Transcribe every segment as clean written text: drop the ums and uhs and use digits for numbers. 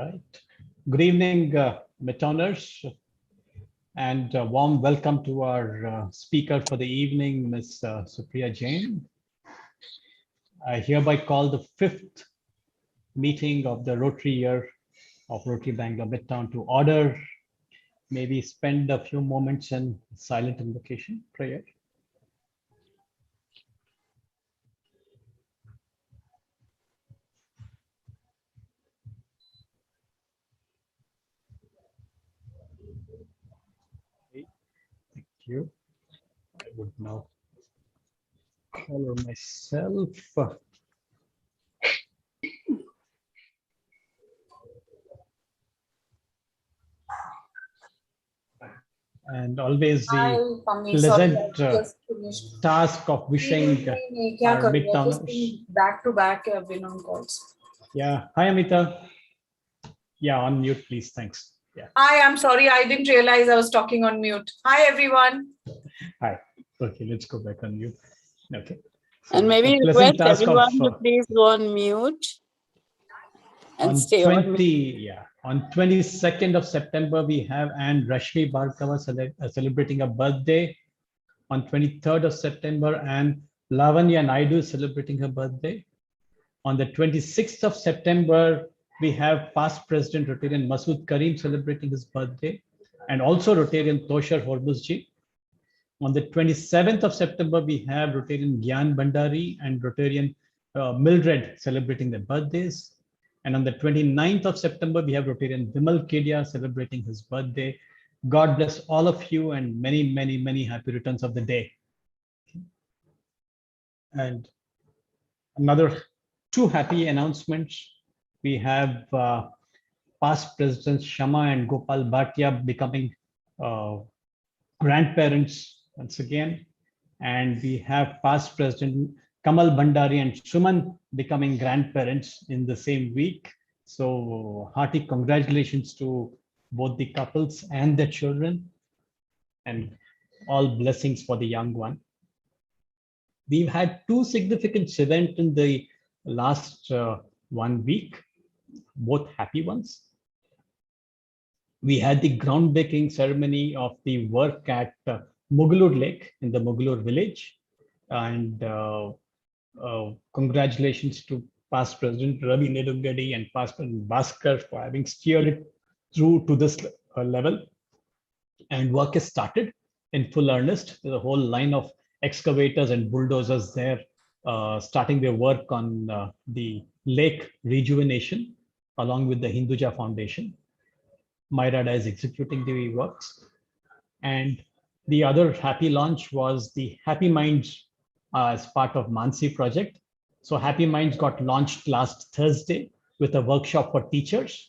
Right. Good evening, Metoners, and a warm welcome to our speaker for the evening, Ms. Supriya Jain. I hereby call the 5th meeting of the Rotary Year of Rotary Bangalore Midtown to order. Maybe spend a few moments in silent invocation prayer. Okay, thank you. I would now color myself. And always the pleasant task of wishing our Midtowners. Back to back, I've been on calls. Yeah. Hi, Amita. Yeah, on mute, please. Thanks. Yeah. Hi, I'm sorry. I didn't realize I was talking on mute. Hi, everyone. Hi. Okay, let's go back on mute. Okay. So and maybe request everyone to please go on mute and stay on mute. Yeah, on 22nd of September, we have Anne Rashmi Bhargava celebrating a birthday. On 23rd of September, and Lavanya Naidu is celebrating her birthday. On the 26th of September, we have past President Rotarian Masood Karim celebrating his birthday, and also Rotarian Toshar Hormuzji. On the 27th of September, we have Rotarian Gyan Bhandari and Rotarian Mildred celebrating their birthdays. And on the 29th of September, we have Rotarian Vimal Kedia celebrating his birthday. God bless all of you and many, many, many happy returns of the day. And another 2 happy announcements. We have past Presidents Shama and Gopal Bhatia becoming grandparents once again. And we have past President Kamal Bhandari and Suman becoming grandparents in the same week. So hearty congratulations to both the couples and their children, and all blessings for the young one. We've had 2 significant events in the last 1 week, both happy ones. We had the groundbreaking ceremony of the work at Mugalur Lake in the Mugalur village, and congratulations to past President Ravi Nedungadi and past President Bhaskar for having steered it through to this level. And work has started in full earnest. There's a whole line of excavators and bulldozers there starting their work on the lake rejuvenation along with the Hinduja Foundation. Myrada is executing the works. And the other happy launch was the Happy Minds as part of Mansi project. So Happy Minds got launched last Thursday with a workshop for teachers.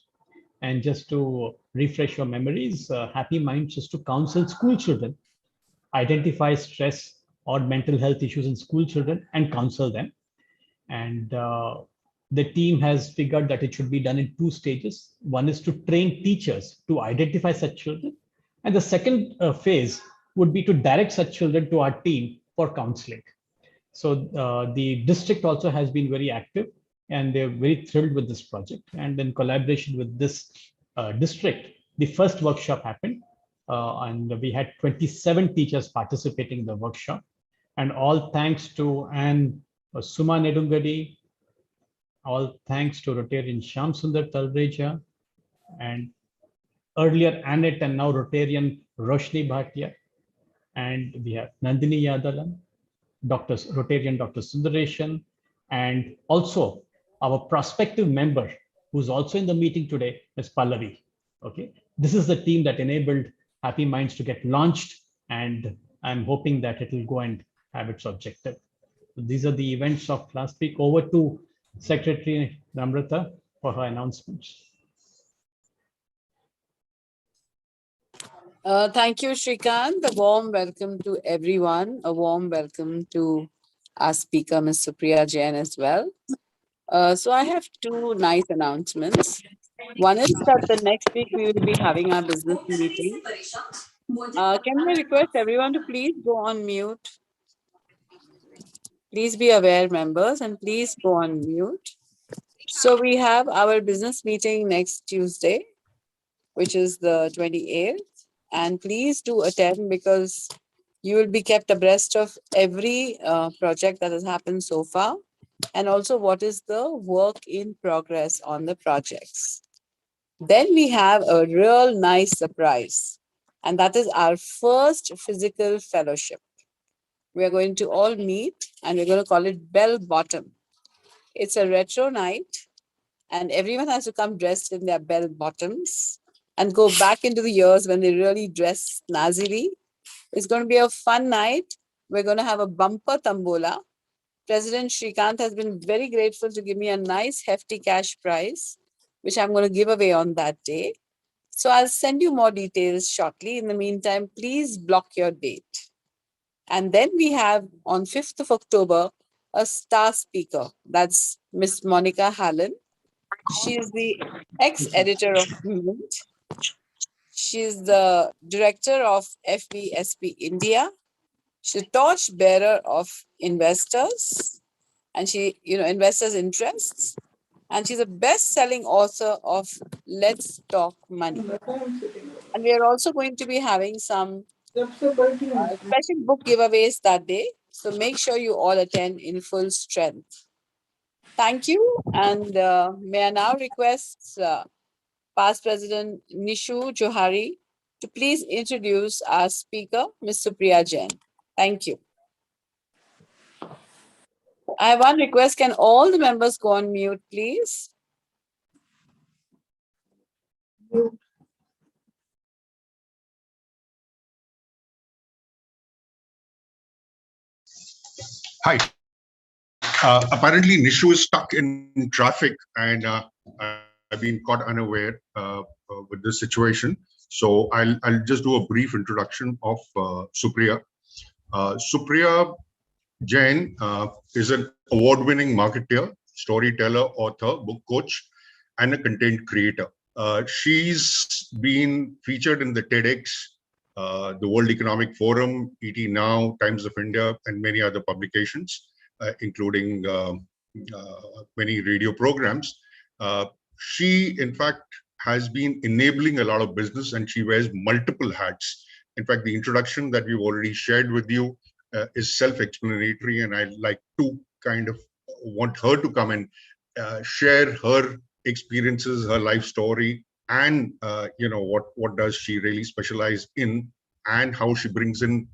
And just to refresh your memories, Happy Minds is to counsel school children, identify stress or mental health issues in school children and counsel them. And the team has figured that it should be done in 2 stages. One is to train teachers to identify such children. And the second phase would be to direct such children to our team for counseling. So the district also has been very active, and they're very thrilled with this project. And in collaboration with this district, the first workshop happened, and we had 27 teachers participating in the workshop. And all thanks to Anne Suma Nedungadi, all thanks to Rotarian Sham Sundar Talreja, and earlier Annette and now Rotarian Roshni Bhatia. And we have Nandini Yadalan, Rotarian Dr. Sundareshan, and also our prospective member who's also in the meeting today is Pallavi. Okay, this is the team that enabled Happy Minds to get launched, and I'm hoping that it will go and have its objective. So these are the events of last week. Over to Secretary Namrata for her announcements. Thank you, Shrikant. A warm welcome to everyone. A warm welcome to our speaker, Ms. Supriya Jain, as well. So I have 2 nice announcements. One is that the next week we will be having our business meeting. Can we request everyone to please go on mute? Please be aware, members, and please go on mute. So we have our business meeting next Tuesday, which is the 28th. And please do attend because you will be kept abreast of every project that has happened so far, and also what is the work in progress on the projects. Then we have a real nice surprise, and that is our first physical fellowship. We are going to all meet and we're going to call it Bell Bottom. It's a retro night, and everyone has to come dressed in their bell bottoms and go back into the years when they really dress snazily. It's going to be a fun night. We're going to have a bumper tambola. President Shrikant has been very grateful to give me a nice hefty cash prize, which I'm going to give away on that day. So I'll send you more details shortly. In the meantime, please block your date. And then we have on 5th of October, a star speaker. That's Miss Monica Hallen. She is the ex-editor of Mint. She's the director of FBSP India. She's a torch bearer of investors, and she, investors' interests. And she's a best-selling author of Let's Talk Money. And we are also going to be having some special book giveaways that day. So make sure you all attend in full strength. Thank you. And may I now request past President Nishu Johari to please introduce our speaker, Ms. Supriya Jain. Thank you. I have one request. Can all the members go on mute, please? Hi. Apparently, Nishu is stuck in traffic, and I've been caught unaware with this situation. So I'll just do a brief introduction of Supriya. Supriya Jain is an award-winning marketer, storyteller, author, book coach, and a content creator. She's been featured in the TEDx, the World Economic Forum, ET Now, Times of India, and many other publications, including many radio programs. She, in fact, has been enabling a lot of business, and she wears multiple hats. In fact, the introduction that we've already shared with you is self-explanatory, and I'd like to kind of want her to come and share her experiences, her life story, and what does she really specialize in, and how she brings in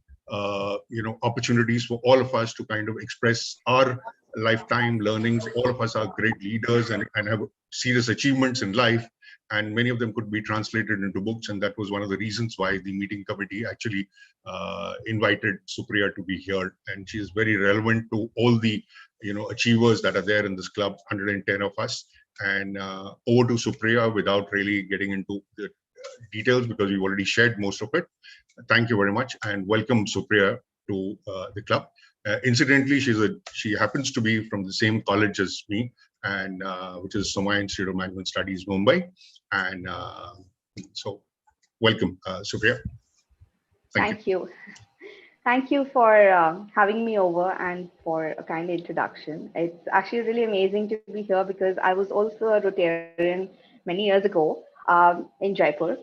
opportunities for all of us to kind of express our lifetime learnings. All of us are great leaders and have serious achievements in life, and many of them could be translated into books. And that was one of the reasons why the meeting committee actually invited Supriya to be here. And she is very relevant to all the achievers that are there in this club, 110 of us. And over to Supriya, without really getting into the details because we've already shared most of it. Thank you very much, and welcome Supriya to the club. Incidentally, she happens to be from the same college as me, and which is Somaya Institute of Management Studies, Mumbai. And so, welcome, Supriya. Thank you. Thank you for having me over and for a kind introduction. It's actually really amazing to be here because I was also a Rotarian many years ago in Jaipur,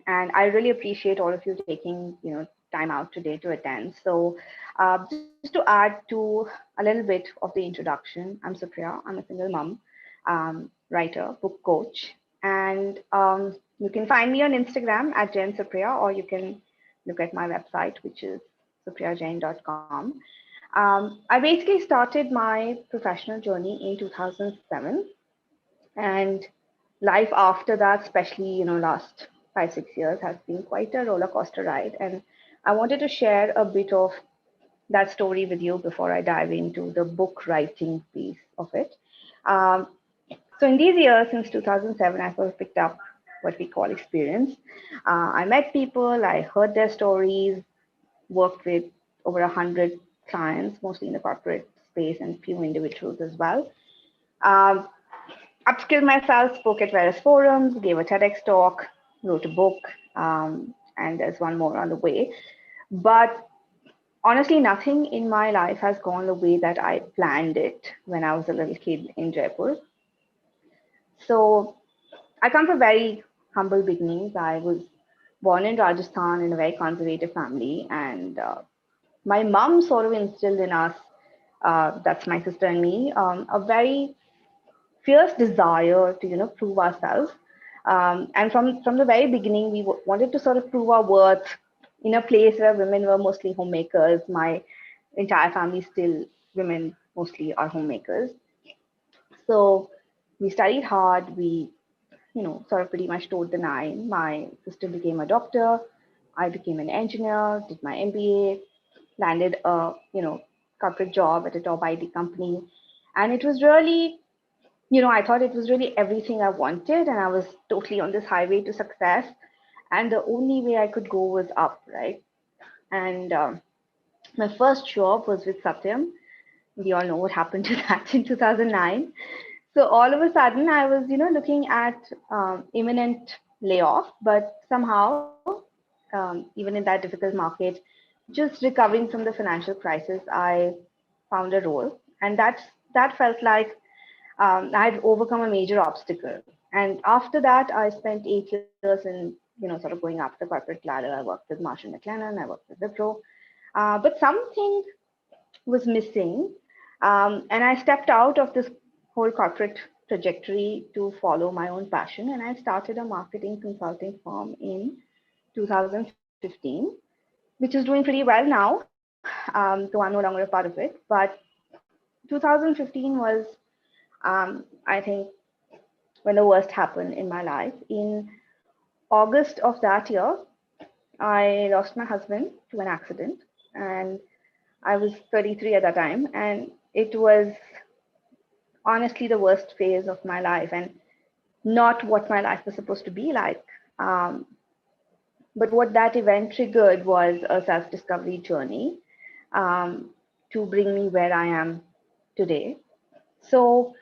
and I really appreciate all of you taking time out today to attend. So just to add to a little bit of the introduction, I'm Supriya. I'm a single mom, writer, book coach, and you can find me on Instagram at Jain Supriya, or you can look at my website, which is supriyajain.com. I basically started my professional journey in 2007, and life after that, especially last 5-6 years, has been quite a roller coaster ride. And I wanted to share a bit of that story with you before I dive into the book writing piece of it. So in these years, since 2007, I sort of picked up what we call experience. I met people, I heard their stories, worked with over 100 clients, mostly in the corporate space, and few individuals as well. Upskilled myself, spoke at various forums, gave a TEDx talk, wrote a book, and there's one more on the way. But honestly, nothing in my life has gone the way that I planned it when I was a little kid in Jaipur. So I come from very humble beginnings. I was born in Rajasthan in a very conservative family, and my mom sort of instilled in us, that's my sister and me, a very fierce desire to prove ourselves. And from the very beginning, we wanted to sort of prove our worth in a place where women were mostly homemakers. My entire family still women mostly are homemakers. So we studied hard. We sort of pretty much towed the line. My sister became a doctor. I became an engineer, did my MBA, landed a corporate job at a top IT company, and it was really, I thought it was really everything I wanted, and I was totally on this highway to success, and the only way I could go was up, right? And my first job was with Satyam. We all know what happened to that in 2009. So all of a sudden, I was, looking at imminent layoff, but somehow, even in that difficult market, just recovering from the financial crisis, I found a role, and that felt like I had overcome a major obstacle. And after that, I spent 8 years in, sort of going up the corporate ladder. I worked with Marsh & McLennan, I worked with Wipro, but something was missing. And I stepped out of this whole corporate trajectory to follow my own passion. And I started a marketing consulting firm in 2015, which is doing pretty well now, though I'm no longer a part of it. But 2015 was, I think, when the worst happened in my life. In August of that year, I lost my husband to an accident, and I was 33 at that time, and it was honestly the worst phase of my life and not what my life was supposed to be like. But what that event triggered was a self-discovery journey to bring me where I am today. So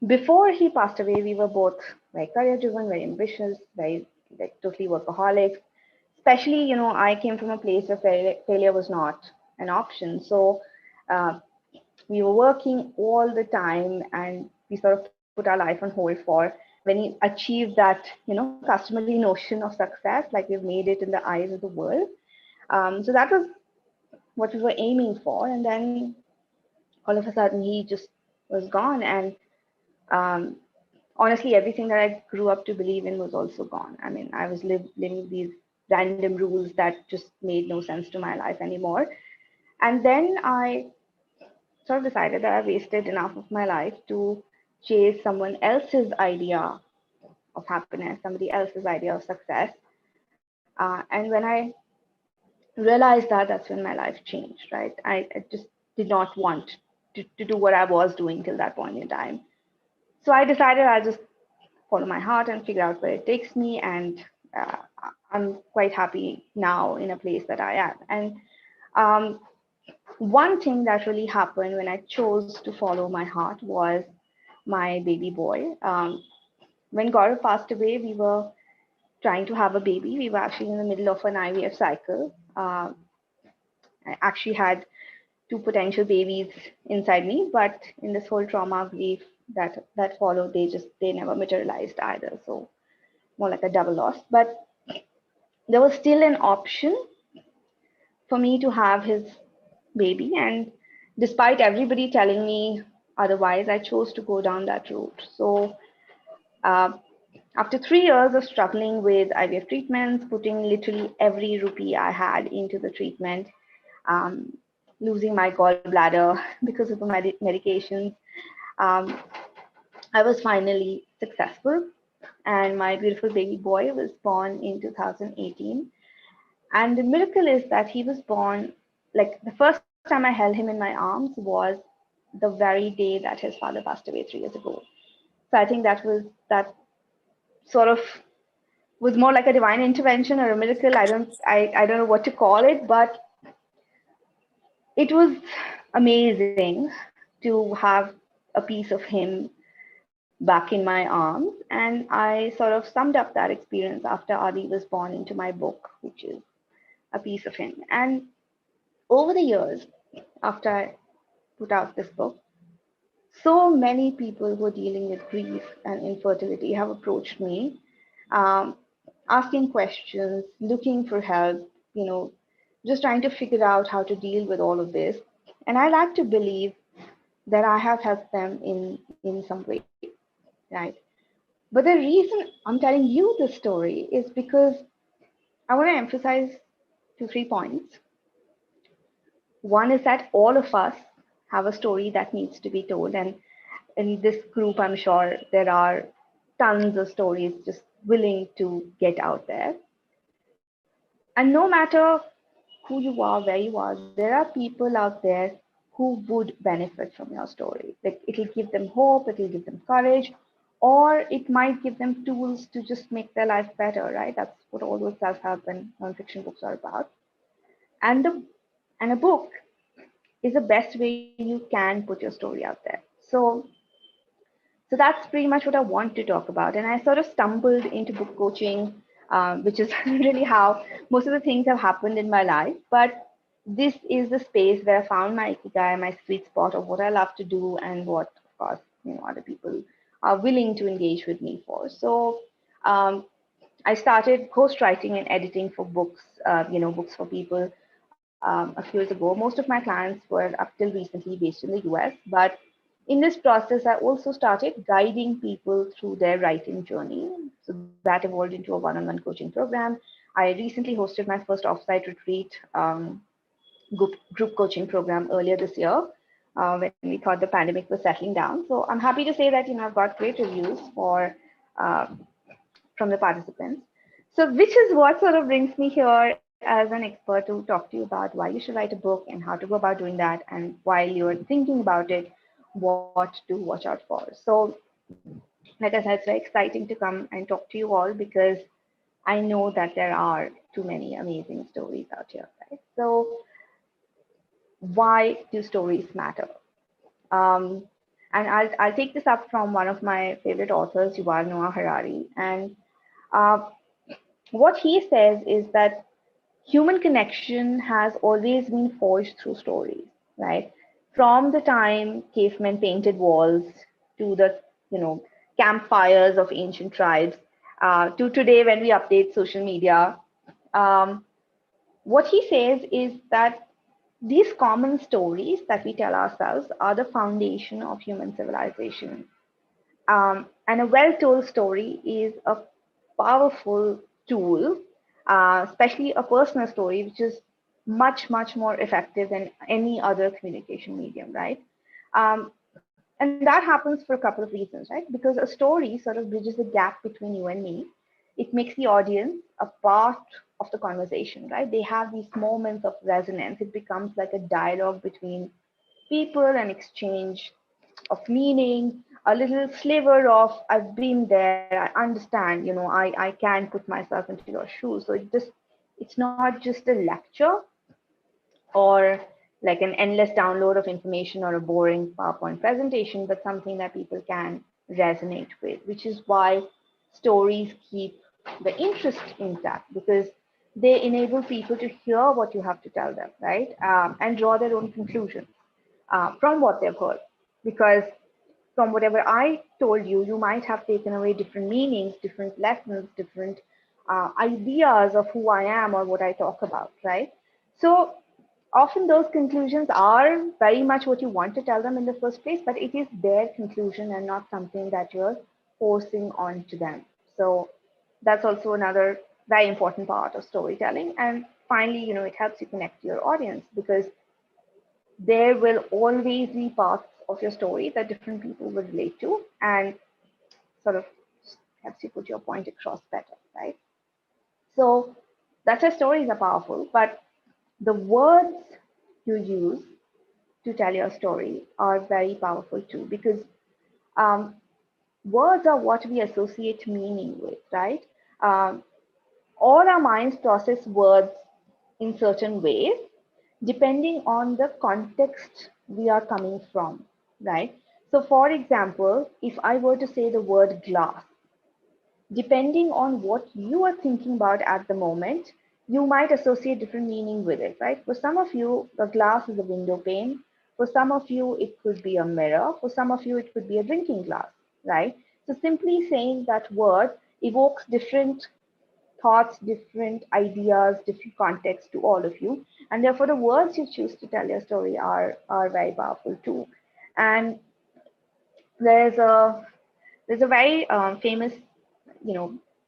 before he passed away, we were both very career-driven, very ambitious, very like totally workaholics. Especially, I came from a place where failure was not an option. So uh, we were working all the time, and we sort of put our life on hold for when we achieved that, customary notion of success, like we've made it in the eyes of the world. So that was what we were aiming for. And then all of a sudden, he just was gone. And um, honestly, everything that I grew up to believe in was also gone. I mean, I was living these random rules that just made no sense to my life anymore. And then I sort of decided that I wasted enough of my life to chase someone else's idea of happiness, somebody else's idea of success. And when I realized that, that's when my life changed, right? I just did not want to do what I was doing till that point in time. So I decided I'll just follow my heart and figure out where it takes me. And uh, I'm quite happy now in a place that I am. And one thing that really happened when I chose to follow my heart was my baby boy. When Gaurav passed away, we were trying to have a baby. We were actually in the middle of an IVF cycle. I actually had two potential babies inside me, but in this whole trauma grief that followed, they never materialized either. So more like a double loss. But there was still an option for me to have his baby, and despite everybody telling me otherwise, I chose to go down that route. So uh, after 3 years of struggling with IVF treatments, putting literally every rupee I had into the treatment, um, losing my gallbladder because of the medications, um, I was finally successful. And my beautiful baby boy was born in 2018. And the miracle is that he was born, like the first time I held him in my arms was the very day that his father passed away 3 years ago. So I think that sort of was more like a divine intervention or a miracle. I don't know what to call it, but it was amazing to have a piece of him back in my arms. And I sort of summed up that experience after Adi was born into my book, which is a piece of him. And over the years, after I put out this book, So many people who are dealing with grief and infertility have approached me, um, asking questions, looking for help, just trying to figure out how to deal with all of this. And I like to believe that I have helped them in some way, right? But the reason I'm telling you this story is because I want to emphasize 2, 3 points. One is that all of us have a story that needs to be told. And in this group, I'm sure there are tons of stories just willing to get out there. And no matter who you are, where you are, there are people out there who would benefit from your story. Like it'll give them hope, it'll give them courage, or it might give them tools to just make their life better, right? That's what all those self-help and non-fiction books are about. And the and a book is the best way you can put your story out there. So that's pretty much what I want to talk about. And I sort of stumbled into book coaching, which is really how most of the things have happened in my life. But this is the space where I found my ikigai, my sweet spot of what I love to do and what, of course, other people are willing to engage with me for. So um, I started ghostwriting and editing for books, books for people a few years ago. Most of my clients were up till recently based in the US, but in this process, I also started guiding people through their writing journey. So that evolved into a one-on-one coaching program. I recently hosted my first offsite retreat group coaching program earlier this year when we thought the pandemic was settling down. So I'm happy to say that I've got great reviews uh, from the participants. So which is what sort of brings me here as an expert to talk to you about why you should write a book and how to go about doing that, and while you're thinking about it, what to watch out for. So, like I said, it's very exciting to come and talk to you all because I know that there are too many amazing stories out here, right? So, why do stories matter? Um, and I'll take this up from one of my favorite authors, Yuval Noah Harari. And uh, what he says is that human connection has always been forged through stories, right? From the time cavemen painted walls to the, campfires of ancient tribes, to today when we update social media. Um, what he says is that these common stories that we tell ourselves are the foundation of human civilization. And a well-told story is a powerful tool, especially a personal story, which is much, much more effective than any other communication medium, right? Um, and that happens for a couple of reasons, right? Because a story sort of bridges the gap between you and me. It makes the audience a part of the conversation, right? They have these moments of resonance. It becomes like a dialogue between people, an exchange of meaning, a little sliver of I've been there, I understand, I can put myself into your shoes. So it's not just a lecture or like an endless download of information or a boring PowerPoint presentation, but something that people can resonate with, which is why stories keep the interest intact because they enable people to hear what you have to tell them, right? And draw their own conclusions from what they've heard. Because from whatever I told you, you might have taken away different meanings, different lessons, different ideas of who I am or what I talk about, right? So often those conclusions are very much what you want to tell them in the first place, but it is their conclusion and not something that you're forcing onto them. So that's also another very important part of storytelling. And finally, it helps you connect to your audience because there will always be parts of your story that different people will relate to and sort of helps you put your point across better, right? So that's why stories are powerful, but the words you use to tell your story are very powerful too, because um, words are what we associate meaning with, right? Um, all our minds process words in certain ways depending on the context we are coming from, right? So, for example, if I were to say the word glass, depending on what you are thinking about at the moment, you might associate different meaning with it, right? For some of you, the glass is a window pane. For some of you, it could be a mirror. For some of you, it could be a drinking glass, right? So simply saying that word evokes different thoughts, different ideas, different contexts to all of you. And therefore, the words you choose to tell your story are very powerful too. And there's a very famous,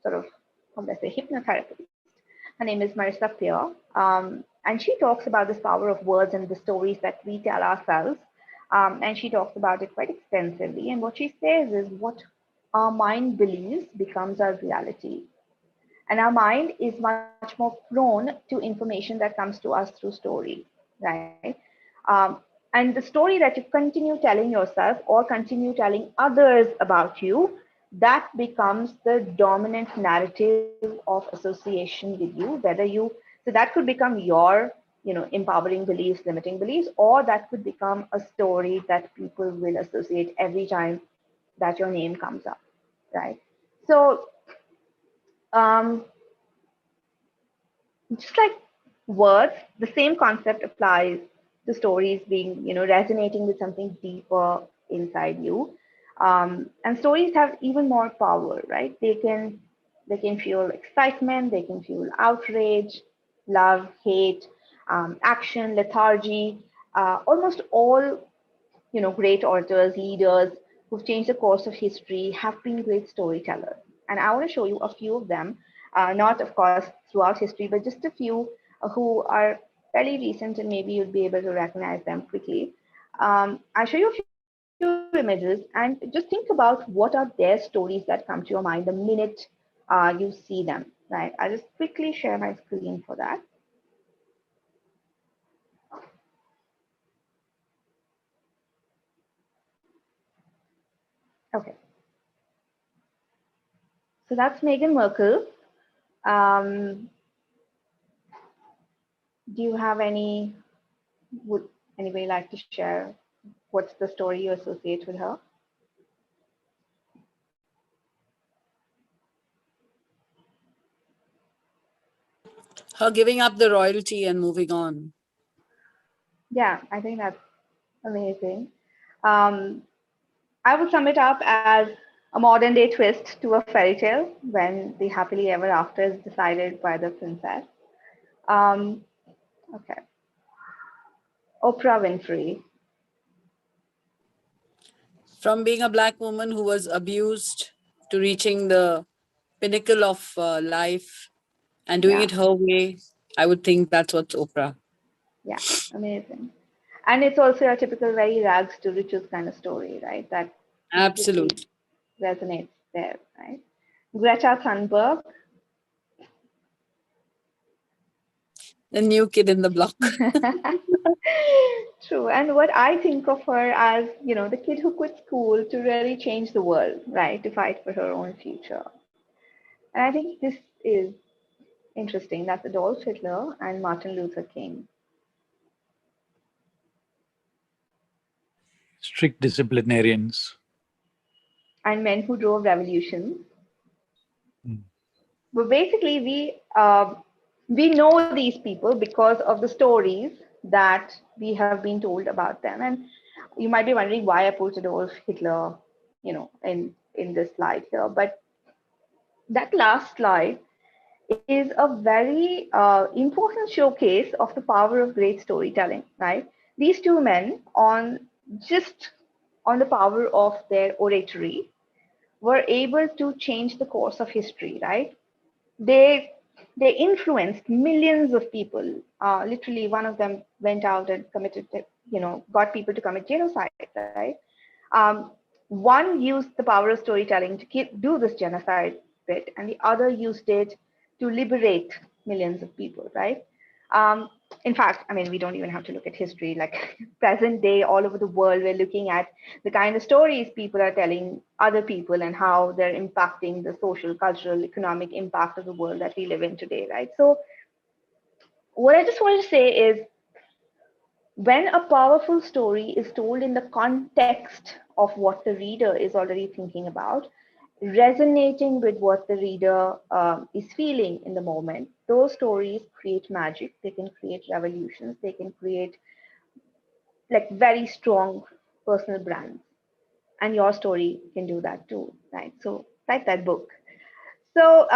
sort of, how would I say, hypnotherapist. Her name is Marissa Peer. And she talks about this power of words and the stories that we tell ourselves. And she talks about it quite extensively. And what she says is what our mind believes becomes our reality. And our mind is much more prone to information that comes to us through stories, right? And the story that you continue telling yourself or continue telling others about you, that becomes the dominant narrative of association with you, whether you, so that could become your, empowering beliefs, limiting beliefs, or that could become a story that people will associate every time that your name comes up, right? So, just like words, the same concept applies to stories being, resonating with something deeper inside you. And stories have even more power, right? They can fuel excitement, they can fuel outrage, love, hate, action, lethargy. Almost all, great authors, leaders who've changed the course of history have been great storytellers. And I want to show you a few of them, not of course throughout history, but just a few who are fairly recent and maybe you'll be able to recognize them quickly. I'll show you a few images and just think about what are their stories that come to your mind the minute you see them, right? I'll just quickly share my screen for that. Okay. So that's Meghan Markle. Do you have would anybody like to share what's the story you associate with her? Her giving up the royalty and moving on. Yeah, I think that's amazing. I would sum it up as a modern day twist to a fairy tale when the happily ever after is decided by the princess. Okay. Oprah Winfrey. From being a Black woman who was abused to reaching the pinnacle of life and doing it her way, I would think that's what's Oprah. Yeah, amazing. And it's also a typical very rags to riches kind of story, right? That Absolutely resonates there, right? Greta Thunberg. The new kid in the block. True. And what I think of her as, the kid who quit school to really change the world, right? To fight for her own future. And I think this is interesting. That's Adolf Hitler and Martin Luther King. Strict disciplinarians. And men who drove revolutions. Mm. But basically, we know these people because of the stories that we have been told about them. And you might be wondering why I put Adolf Hitler, in this slide here. But that last slide is a very important showcase of the power of great storytelling, right? These two men, just on the power of their oratory, were able to change the course of history, right? They influenced millions of people. Literally, one of them went out and got people to commit genocide, right? One used the power of storytelling to do this genocide bit, and the other used it to liberate millions of people, right? In fact, I mean, we don't even have to look at history. Like present day, all over the world, we're looking at the kind of stories people are telling other people and how they're impacting the social, cultural, economic impact of the world that we live in today, right? So what I just wanted to say is when a powerful story is told in the context of what the reader is already thinking about, resonating with what the reader is feeling in the moment, those stories create magic. They can create revolutions. They can create like very strong personal brands, and your story can do that too, right? So write that book. So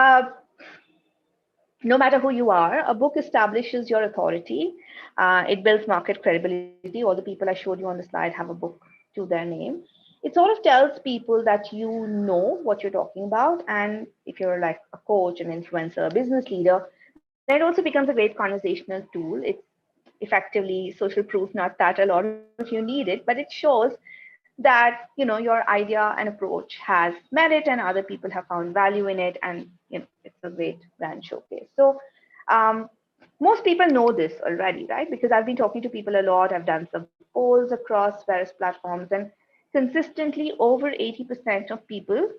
no matter who you are, a book establishes your authority. It builds market credibility. All the people I showed you on the slide have a book to their name. It sort of tells people that you know what you're talking about. And if you're like a coach, an influencer, a business leader, then it also becomes a great conversational tool. It's effectively social proof, not that a lot of you need it, but it shows that your idea and approach has merit and other people have found value in it, and it's a great brand showcase. So most people know this already, right? Because I've been talking to people a lot. I've done some polls across various platforms, and consistently over 80% of people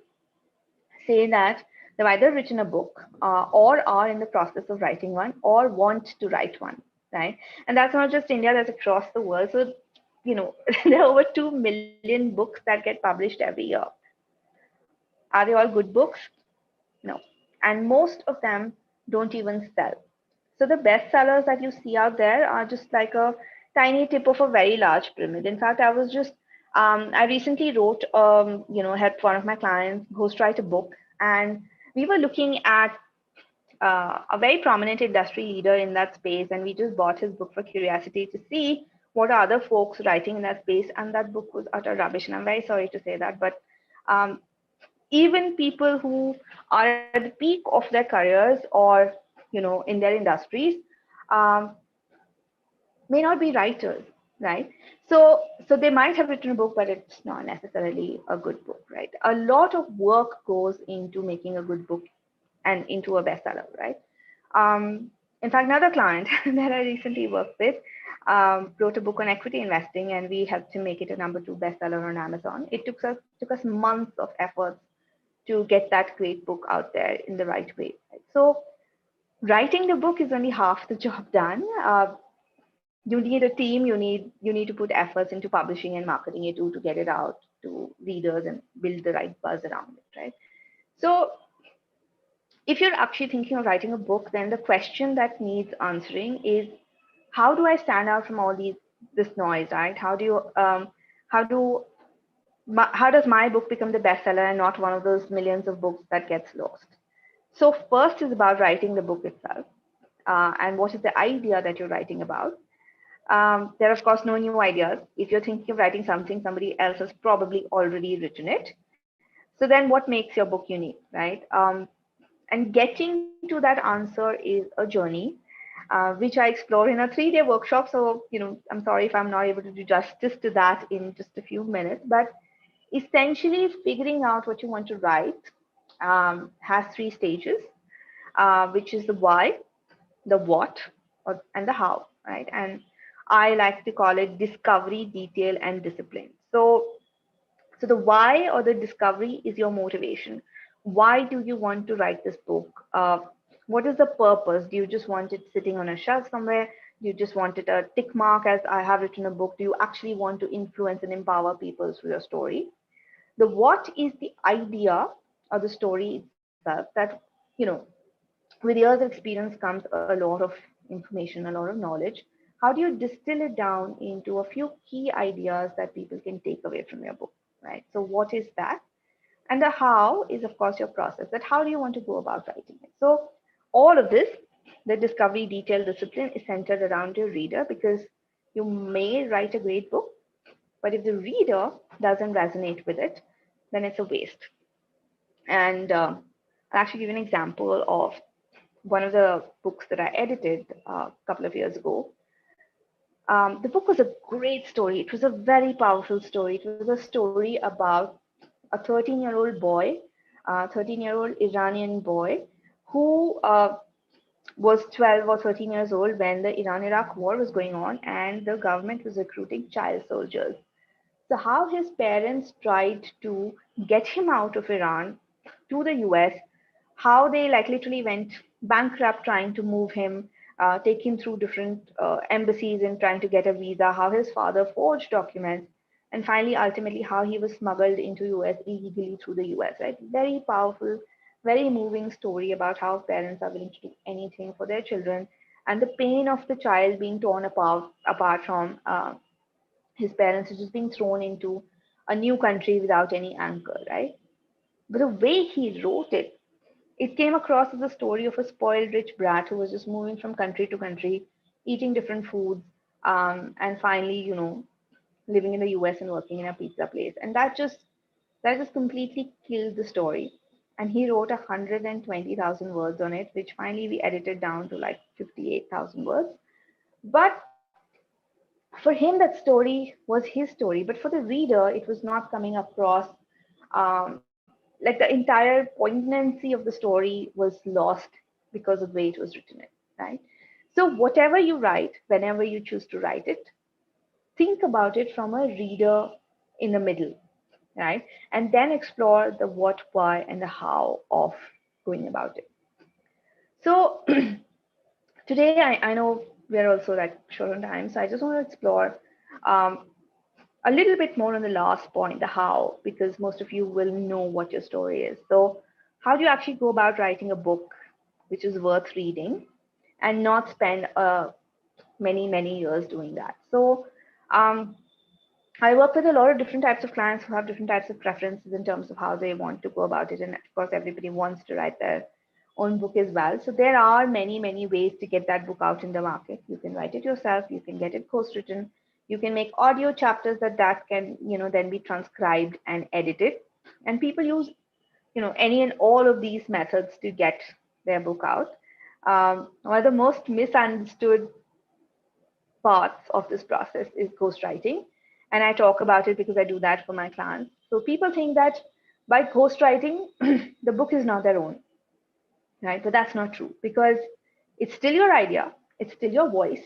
say that they've either written a book or are in the process of writing one or want to write one, right? And that's not just India, that's across the world. So, there are over 2 million books that get published every year. Are they all good books? No. And most of them don't even sell. So the bestsellers that you see out there are just like a tiny tip of a very large pyramid. In fact, I recently wrote, helped one of my clients ghostwrite a book, and we were looking at a very prominent industry leader in that space, and we just bought his book for curiosity to see what are other folks writing in that space, and that book was utter rubbish. And I'm very sorry to say that, but um, even people who are at the peak of their careers or in their industries um, may not be writers, right? So they might have written a book, but it's not necessarily a good book, right? A lot of work goes into making a good book and into a bestseller, right? In fact, another client that I recently worked with wrote a book on equity investing, and we helped him make it a #2 bestseller on Amazon. It took us months of efforts to get that great book out there in the right way. Right? So writing the book is only half the job done. You need a team. You need to put efforts into publishing and marketing it to get it out to readers and build the right buzz around it, right? So if you're actually thinking of writing a book, then the question that needs answering is, how do I stand out from all this noise, right? How does my book become the bestseller and not one of those millions of books that gets lost? So first is about writing the book itself, and what is the idea that you're writing about. There are, of course, no new ideas. If you're thinking of writing something, somebody else has probably already written it. So then what makes your book unique, right? And getting to that answer is a journey, which I explore in a 3-day workshop. So, I'm sorry if I'm not able to do justice to that in just a few minutes, but essentially figuring out what you want to write has 3 stages, which is the why, the what, and the how, right? And I like to call it discovery, detail, and discipline. So the why or the discovery is your motivation. Why do you want to write this book? What is the purpose? Do you just want it sitting on a shelf somewhere? Do you just want it a tick mark as I have written a book? Do you actually want to influence and empower people through your story? The what is the idea or the story itself that, with years of experience comes a lot of information, a lot of knowledge. How do you distill it down into a few key ideas that people can take away from your book, right? So what is that? And the how is, of course, your process, that how do you want to go about writing it? So all of this, the discovery, detail, discipline, is centered around your reader, because you may write a great book, but if the reader doesn't resonate with it, then it's a waste. And I'll actually give you an example of one of the books that I edited a couple of years ago. The book was a great story. It was a very powerful story. It was a story about a 13-year-old boy, 13-year-old Iranian boy, who was 12 or 13 years old when the Iran-Iraq war was going on, and the government was recruiting child soldiers. So how his parents tried to get him out of Iran to the US, how they like literally went bankrupt trying to move him, take him through different embassies and trying to get a visa, how his father forged documents, and finally, ultimately, how he was smuggled into US illegally through the US, right? Very powerful, very moving story about how parents are willing to do anything for their children, and the pain of the child being torn apart from his parents are just being thrown into a new country without any anchor, right? But the way he wrote it, it came across as a story of a spoiled rich brat who was just moving from country to country, eating different foods, and finally, living in the US and working in a pizza place. And that just completely killed the story. And he wrote 120,000 words on it, which finally we edited down to like 58,000 words. But for him, that story was his story. But for the reader, it was not coming across. Like the entire poignancy of the story was lost because of the way it was written, right? So whatever you write, whenever you choose to write it, think about it from a reader in the middle, right? And then explore the what, why, and the how of going about it. So today, I know we're also like short on time, so I just want to explore um, a little bit more on the last point, the how, because most of you will know what your story is. So how do you actually go about writing a book which is worth reading and not spend many years doing that? So um, I work with a lot of different types of clients who have different types of preferences in terms of how they want to go about it. And of course, everybody wants to write their own book as well. So there are many ways to get that book out in the market. You can write it yourself. You can get it ghost-written. You can make audio chapters that can, then be transcribed and edited. And people use, any and all of these methods to get their book out. One of the most misunderstood parts of this process is ghostwriting. And I talk about it because I do that for my clients. So people think that by ghostwriting, the book is not their own, right? But that's not true, because it's still your idea, it's still your voice,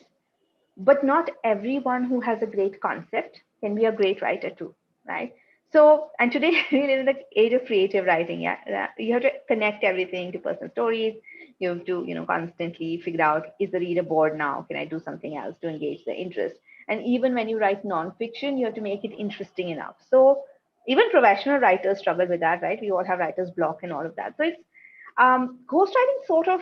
but not everyone who has a great concept can be a great writer too, right? So, and today we live in the age of creative writing. Yeah, you have to connect everything to personal stories. You have to, constantly figure out, is the reader bored now? Can I do something else to engage their interest? And even when you write nonfiction, you have to make it interesting enough. So even professional writers struggle with that, right? We all have writer's block and all of that. So it's ghostwriting sort of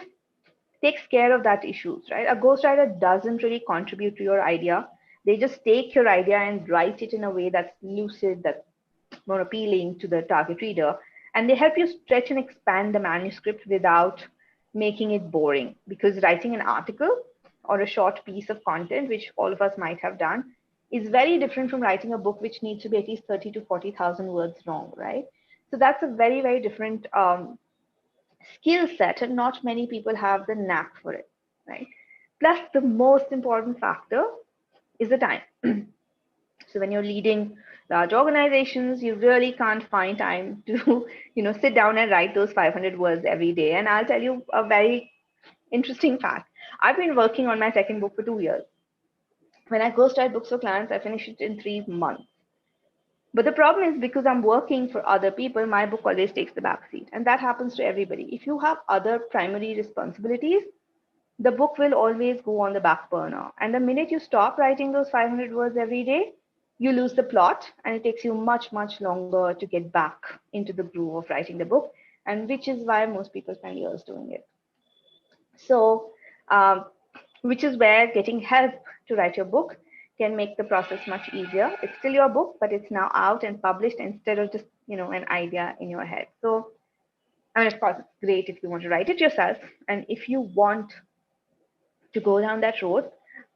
takes care of that issues, right? A ghostwriter doesn't really contribute to your idea. They just take your idea and write it in a way that's lucid, that's more appealing to the target reader. And they help you stretch and expand the manuscript without making it boring. Because writing an article or a short piece of content, which all of us might have done, is very different from writing a book which needs to be at least 30 to 40,000 words long, right? So that's a very different skill set, and not many people have the knack for it, right? Plus, the most important factor is the time. So when you're leading large organizations, you really can't find time to, sit down and write those 500 words every day. And I'll tell you a very interesting fact. I've been working on my second book for 2 years. When I ghostwrite books for clients, I finish it in 3 months. But the problem is, because I'm working for other people, my book always takes the back seat. And that happens to everybody. If you have other primary responsibilities, the book will always go on the back burner. And the minute you stop writing those 500 words every day, you lose the plot, and it takes you much longer to get back into the groove of writing the book, and which is why most people spend years doing it. So, which is where getting help to write your book can make the process much easier. It's still your book, but it's now out and published instead of just, an idea in your head. So, I mean, of course, it's great if you want to write it yourself. And if you want to go down that road,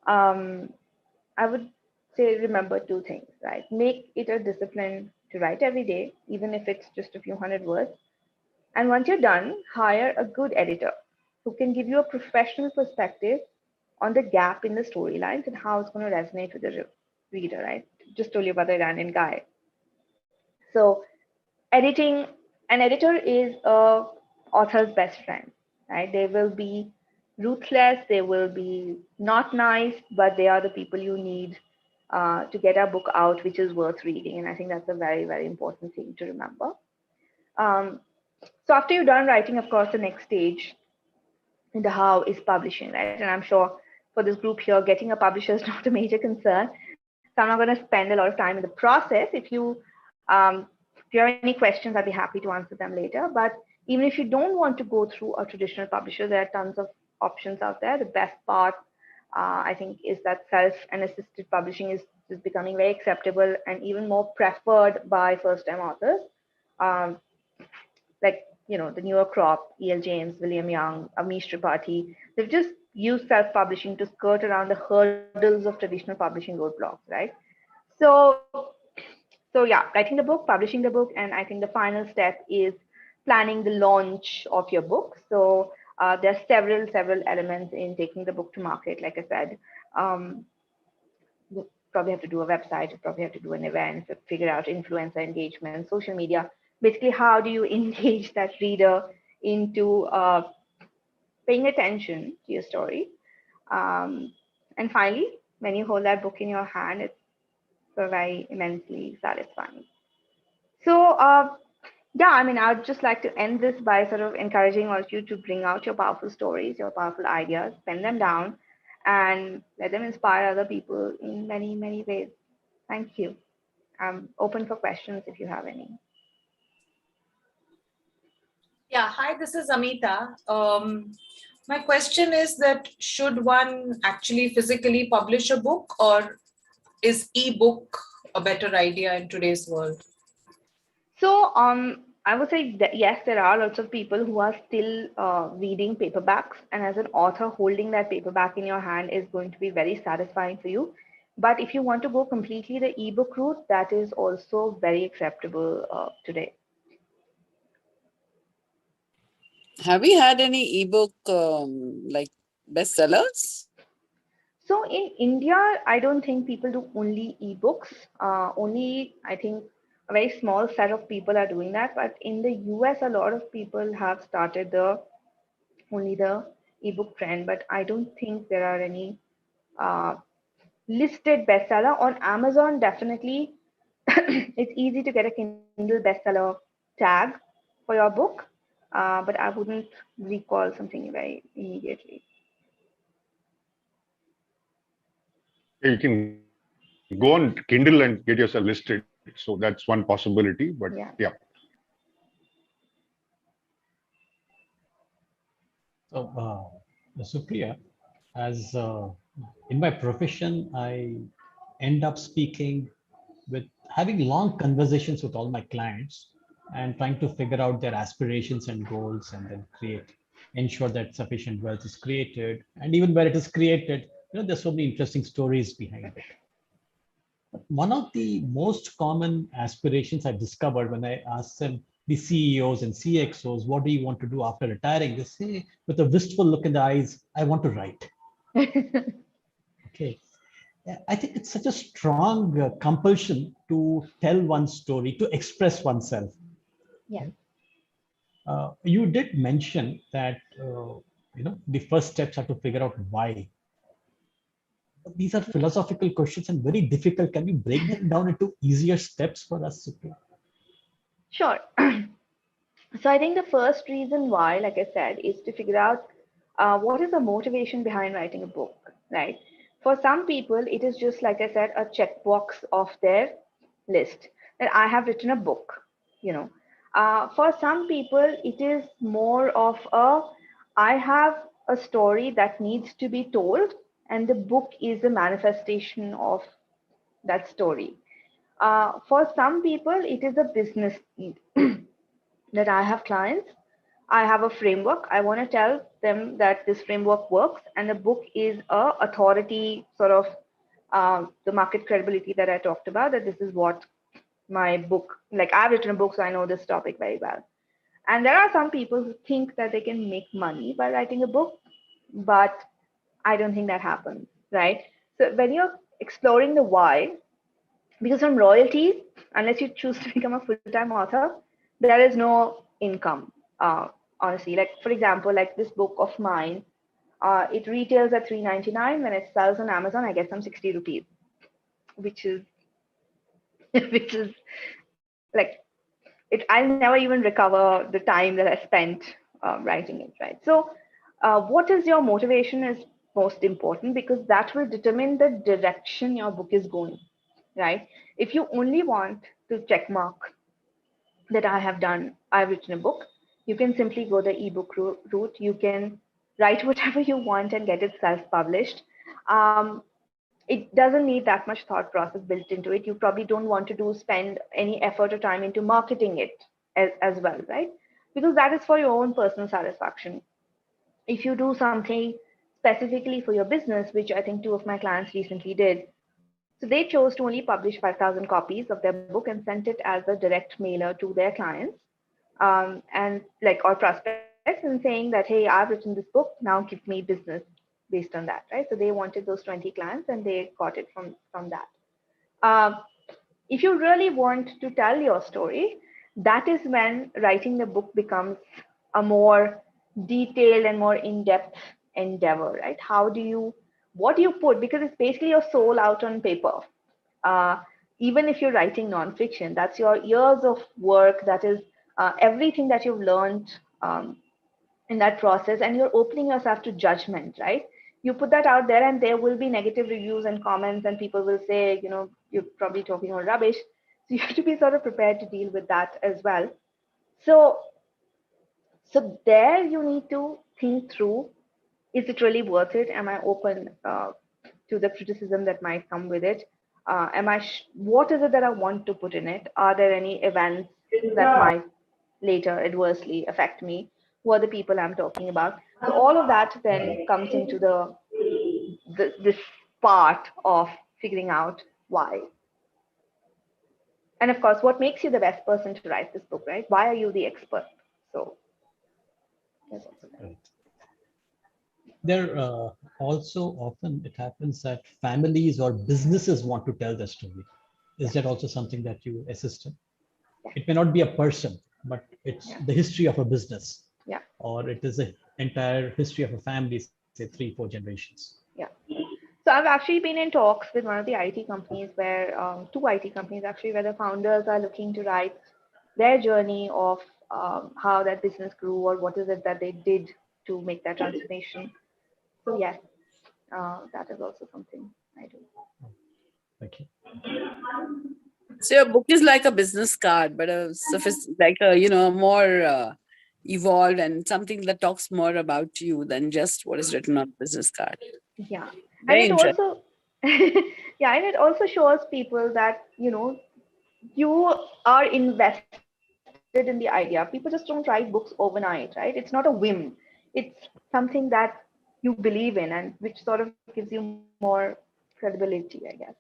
I would say remember 2 things, right? Make it a discipline to write every day, even if it's just a few hundred words. And once you're done, hire a good editor who can give you a professional perspective on the gap in the storylines and how it's going to resonate with the reader, right? Just told you about the Iranian guy. So editing, an editor is a author's best friend, right? They will be ruthless, they will be not nice, but they are the people you need to get a book out which is worth reading. And I think that's a very important thing to remember. So after you're done writing, of course, the next stage in the how is publishing, right? And I'm sure for this group here, getting a publisher is not a major concern. So I'm not going to spend a lot of time in the process. If you have any questions, I'd be happy to answer them later. But even if you don't want to go through a traditional publisher, there are tons of options out there. The best part, I think, is that self and assisted publishing is is becoming very acceptable and even more preferred by first-time authors. Um, like, the newer crop, E.L. James, William Young, Amish Tripathi, they've just used self-publishing to skirt around the hurdles of traditional publishing roadblocks, right? So, so yeah, writing the book, publishing the book, and I think the final step is planning the launch of your book. So there are several elements in taking the book to market. Like I said, you probably have to do a website, you probably have to do an event, figure out influencer engagement, social media. Basically, how do you engage that reader into paying attention to your story? And finally, when you hold that book in your hand, it's so very immensely satisfying. So, yeah, I mean, I would just like to end this by sort of encouraging all of you to bring out your powerful stories, your powerful ideas, pen them down, and let them inspire other people in many, many ways. Thank you. I'm open for questions if you have any. Yeah, hi, this is Amita. My question is that should one actually physically publish a book, or is ebook a better idea in today's world? So, I would say that yes, there are lots of people who are still reading paperbacks, and as an author, holding that paperback in your hand is going to be very satisfying for you. But if you want to go completely the ebook route, that is also very acceptable today. Have we had any ebook like bestsellers? So in India, I don't think people do only ebooks. Only I think a very small set of people are doing that. But in the US, a lot of people have started only the ebook trend. But I don't think there are any listed bestseller on Amazon. Definitely, it's easy to get a Kindle bestseller tag for your book, but I wouldn't recall something very immediately. You can go on Kindle and get yourself listed. So that's one possibility. But yeah. So, Supriya, as in my profession, I end up speaking with having long conversations with all my clients and trying to figure out their aspirations and goals, and then ensure that sufficient wealth is created. And even where it is created, there's so many interesting stories behind it. But one of the most common aspirations I discovered when I asked them, the CEOs and CXOs, what do you want to do after retiring? They say, with a wistful look in the eyes, I want to write. Okay. I think it's such a strong compulsion to tell one's story, to express oneself. Yeah. You did mention that the first steps are to figure out why. These are philosophical questions and very difficult. Can you break them down into easier steps for us, Supriya? Sure. So I think the first reason why, like I said, is to figure out what is the motivation behind writing a book, right? For some people, it is just, like I said, a checkbox of their list that I have written a book, For some people, it is more of I have a story that needs to be told, and the book is a manifestation of that story. For some people, it is a business need. That I have clients, I have a framework. I want to tell them that this framework works, and the book is a authority, sort of the market credibility that I talked about. That this is what my book, like I've written a book, so I know this topic very well. And there are some people who think that they can make money by writing a book, but I don't think that happens, right? So when you're exploring the why, because from royalties, unless you choose to become a full-time author, there is no income. Honestly, like for example, like this book of mine, it retails at $3.99. When it sells on Amazon, I get some 60 rupees, which is which is like it. I'll never even recover the time that I spent writing it, right? So, what is your motivation is most important, because that will determine the direction your book is going, right? If you only want to check mark that I've written a book, you can simply go the ebook route. You can write whatever you want and get it self-published. it doesn't need that much thought process built into it. You probably don't want to spend any effort or time into marketing it as well, right? Because that is for your own personal satisfaction. If you do something specifically for your business, which I think two of my clients recently did, so they chose to only publish 5,000 copies of their book and sent it as a direct mailer to their clients, and like, or prospects, and saying that, hey, I've written this book, now give me business based on that, right? So they wanted those 20 clients and they got it from that. If you really want to tell your story, that is when writing the book becomes a more detailed and more in-depth endeavor, right? What do you put? Because it's basically your soul out on paper. Even if you're writing nonfiction, that's your years of work. That is everything that you've learned in that process, and you're opening yourself to judgment, right? You put that out there, and there will be negative reviews and comments, and people will say, you're probably talking all rubbish. So you have to be sort of prepared to deal with that as well. So there you need to think through, is it really worth it? Am I open to the criticism that might come with it? What is it that I want to put in it? Are there any events that might later adversely affect me? Who are the people I'm talking about? So all of that then comes into this part of figuring out why. And of course, what makes you the best person to write this book, right? Why are you the expert? So there's also that. There also often it happens that families or businesses want to tell their story. Is that also something that you assist in? It may not be a person, but it's the history of a business. Yeah. Or it is the entire history of a family, say 3-4 generations. Yeah. So I've actually been in talks with one of the IT companies where, two IT companies actually, where the founders are looking to write their journey of how that business grew, or what is it that they did to make that transformation. So yes, that is also something I do. Thank you. So your book is like a business card, but like a more evolved and something that talks more about you than just what is written on the business card. Yeah. Very And it interesting. also yeah, and it also shows people that you are invested in the idea. People just don't write books overnight, right? It's not a whim. It's something that you believe in, and which sort of gives you more credibility, I guess.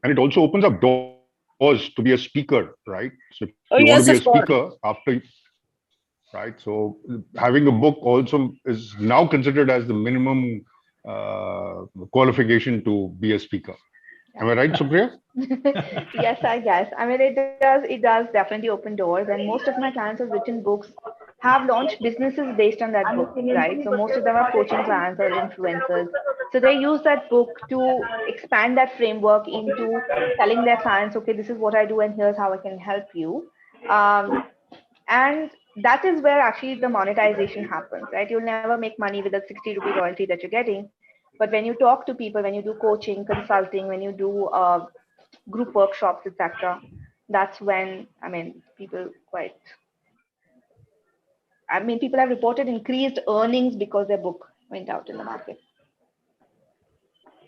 And it also opens up doors to be a speaker, right? So if you want to be a yes, of speaker course. right? So having a book also is now considered as the minimum qualification to be a speaker. Am I right, Supriya? Yes, I guess. I mean, it does definitely open doors. And most of my clients who've written books have launched businesses based on that book, right? So most of them are coaching clients or influencers. So they use that book to expand that framework into telling their clients, okay, this is what I do, and here's how I can help you. And that is where actually the monetization happens, right? You'll never make money with that 60 rupee royalty that you're getting. But when you talk to people, when you do coaching, consulting, when you do group workshops, etc., that's when, people have reported increased earnings because their book went out in the market.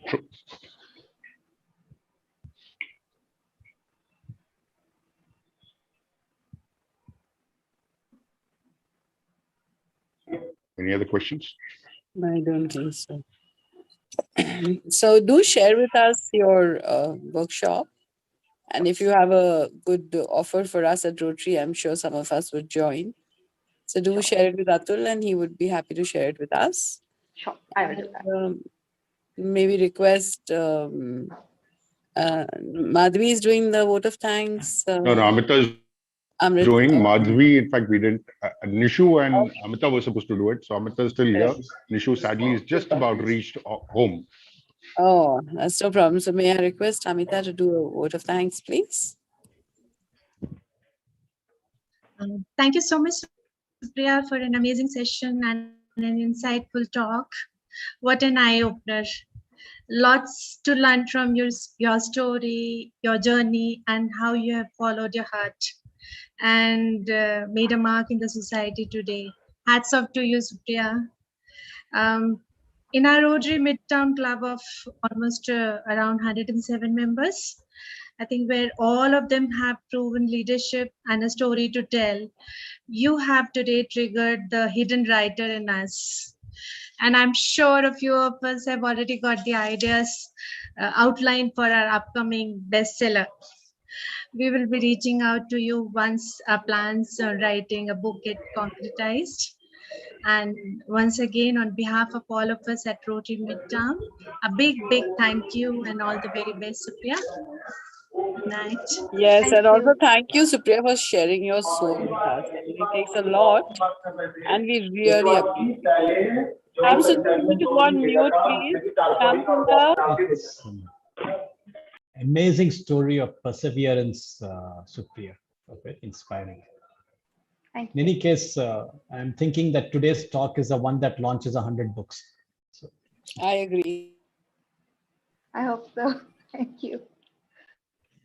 True. Any other questions? I don't think so. So do share with us your workshop. And if you have a good offer for us at Rotary, I'm sure some of us would join. So do share it with Atul, and he would be happy to share it with us. Sure, I will do that. Maybe request Madhvi is doing the vote of thanks. No, Amita is Amrit, doing. Madhvi, in fact, we didn't. Nishu and Amita were supposed to do it. So Amita is still here. Nishu sadly is just about reached home. Oh, that's no problem. So may I request Amita to do a vote of thanks, please? Thank you so much, Supriya, for an amazing session and an insightful talk. What an eye-opener. Lots to learn from your story, your journey, and how you have followed your heart and made a mark in the society today. Hats off to you, Supriya. In our Rotary Midterm Club of almost around 107 members, I think where all of them have proven leadership and a story to tell, you have today triggered the hidden writer in us. And I'm sure a few of us have already got the ideas outlined for our upcoming bestseller. We will be reaching out to you once our plans on writing a book get concretized. And once again, on behalf of all of us at Rotary Midterm, a big, big thank you and all the very best, Supriya. Good night. Yes, Thank and also you. thank you, Supriya, for sharing your soul with us. I mean, it takes a lot, and we really appreciate it. Shamsundar, you need to go on mute, please. Shamsundar. It's amazing story of perseverance, Supriya. Okay, inspiring. Thank In you. any case, I'm thinking that today's talk is the one that launches 100 books. So, I agree. I hope so. Thank you.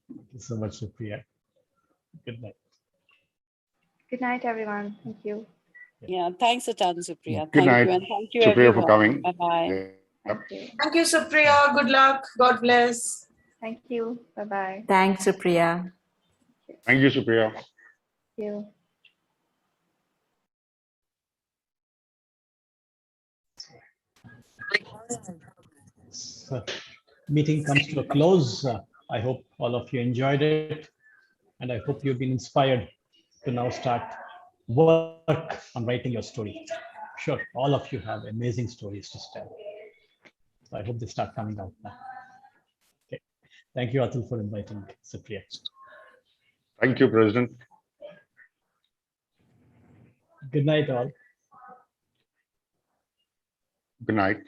thank you so much, Supriya. Good night. Good night, everyone. Thank you. Yeah, thanks a ton, Supriya. Good Thank night, you, and thank you, Supriya, for everyone. coming. Bye-bye. Yeah. Thank you. Thank you, Supriya. Good luck. God bless. Thank you. Bye-bye. Thanks, Supriya. Thank you, Supriya. Thank you. So, meeting comes to a close. I hope all of you enjoyed it, and I hope you've been inspired to now start work on writing your story. Sure, all of you have amazing stories to tell. So I hope they start coming out now. Okay. Thank you, Atul, for inviting Supriya. Thank you, President. Good night, all. Good night.